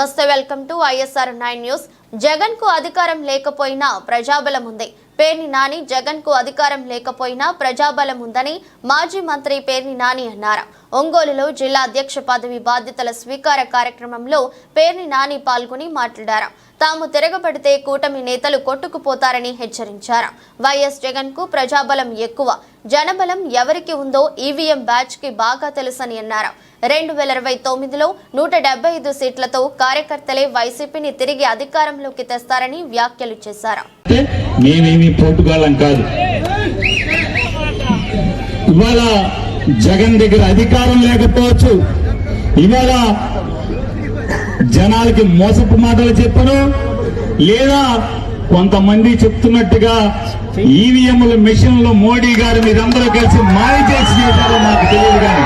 నమస్తే, welcome to ISR 9 news. Jagan కు అధికారం లేకపోయినా ప్రజాబలం ఉంది. పేర్ని నాని జగన్ కు అధికారం లేకపోయినా ప్రజాబలం ఉందని మాజీ మంత్రి పేర్ని నాని అన్నారు. ఒంగోలులో జిల్లా అధ్యక్ష పదవి బాధ్యతల స్వీకార కార్యక్రమంలో పేర్ని నాని పాల్గొని మాట్లాడారు. తాము తిరగబడితే కూటమి నేతలు కొట్టుకుపోతారని హెచ్చరించారు. వైఎస్ జగన్ కు ప్రజాబలం ఎక్కువ, జనబలం ఎవరికి ఉందో ఈవీఎం బ్యాచ్ కి బాగా తెలుసని అన్నారు. 2029లో 175 సీట్లతో కార్యకర్తలే వైసీపీని తిరిగి అధికారంలోకి తెస్తారని వ్యాఖ్యలు చేశారు. నేనేమి పోటుగాళ్ళం కాదు. ఇవాళ జగన్ దగ్గర అధికారం లేకపోవచ్చు, ఇవాళ జనాలకి మోసపు మాటలు చెప్పను, లేదా కొంతమంది చెప్తున్నట్టుగా ఈవీఎంల మిషన్లు మోడీ గారు మీరందరూ కలిసి మాయ చేసి చేశారో నాకు తెలియదు. కానీ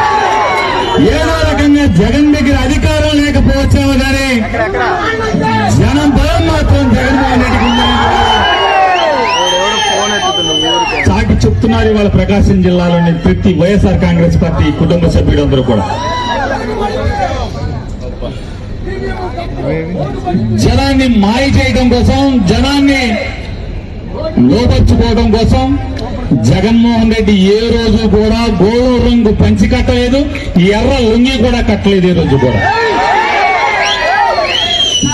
ఏదో రకంగా జగన్ దగ్గర అధికారం లేకపోవచ్చాము, కానీ జనం బలం మాత్రం జగన్మోహన్ రెడ్డికి ఉందని చాటి చెప్తున్నారు. ఇవాళ ప్రకాశం జిల్లాలోని ప్రతి వైఎస్ఆర్ కాంగ్రెస్ పార్టీ కుటుంబ సభ్యులందరూ కూడా జనాన్ని మాయ చేయడం కోసం, జనాన్ని లోపర్చుకోవడం కోసం జగన్మోహన్ రెడ్డి ఏ రోజు కూడా గోధుమ రంగు పంచి కట్టలేదు, ఎర్ర లుంగి కూడా కట్టలేదు. ఏ రోజు కూడా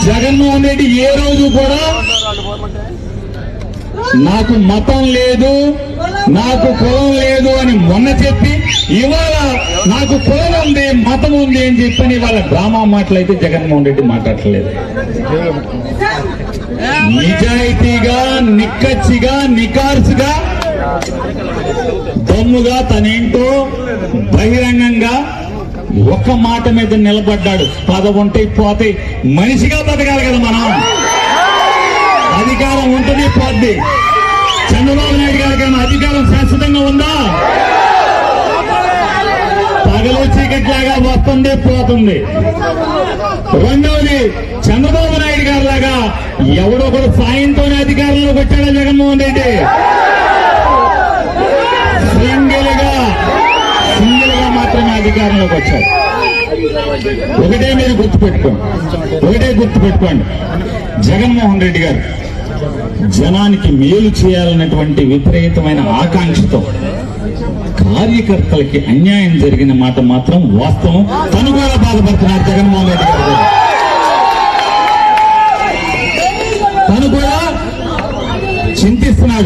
జగన్మోహన్ రెడ్డి ఏ రోజు కూడా నాకు మతం లేదు, నాకు కులం లేదు అని మొన్న చెప్పి ఇవాళ నాకు కులం ఉంది, మతం ఉంది అని చెప్పని ఇవాళ డ్రామా మాటలైతే జగన్మోహన్ రెడ్డి మాట్లాడలేదు. నిజాయితీగా, నిక్కచ్చిగా, నికార్సుగా, దమ్ముగా తనేంటో బహిరంగంగా ఒక్క మాట మీద నిలబడ్డాడు. పదవుంటే పోతే మనిషిగా బతకాలి కదా మనం. అధికారం ఉంటుంది, పోద్ది. చంద్రబాబు నాయుడు గారికి అధికారం శాశ్వతంగా ఉందా? పగలు చీకట్లాగా వస్తుంది, పోతుంది. రెండవది, చంద్రబాబు నాయుడు గారి లాగా ఎవడో కూడా సాయంతోనే అధికారంలోకి వచ్చాడా జగన్మోహన్ రెడ్డి? సింగిల్ గా మాత్రమే అధికారంలోకి వచ్చాడు. ఒకటే మీరు గుర్తుపెట్టుకోండి, జగన్మోహన్ రెడ్డి గారు జనానికి మేలు చేయాలన్నటువంటి విపరీతమైన ఆకాంక్షతో కార్యకర్తలకి అన్యాయం జరిగిన మాట మాత్రం వాస్తవం. తను కూడా బాధపడుతున్నారు జగన్మోహన్ రెడ్డి గారు. తను కూడా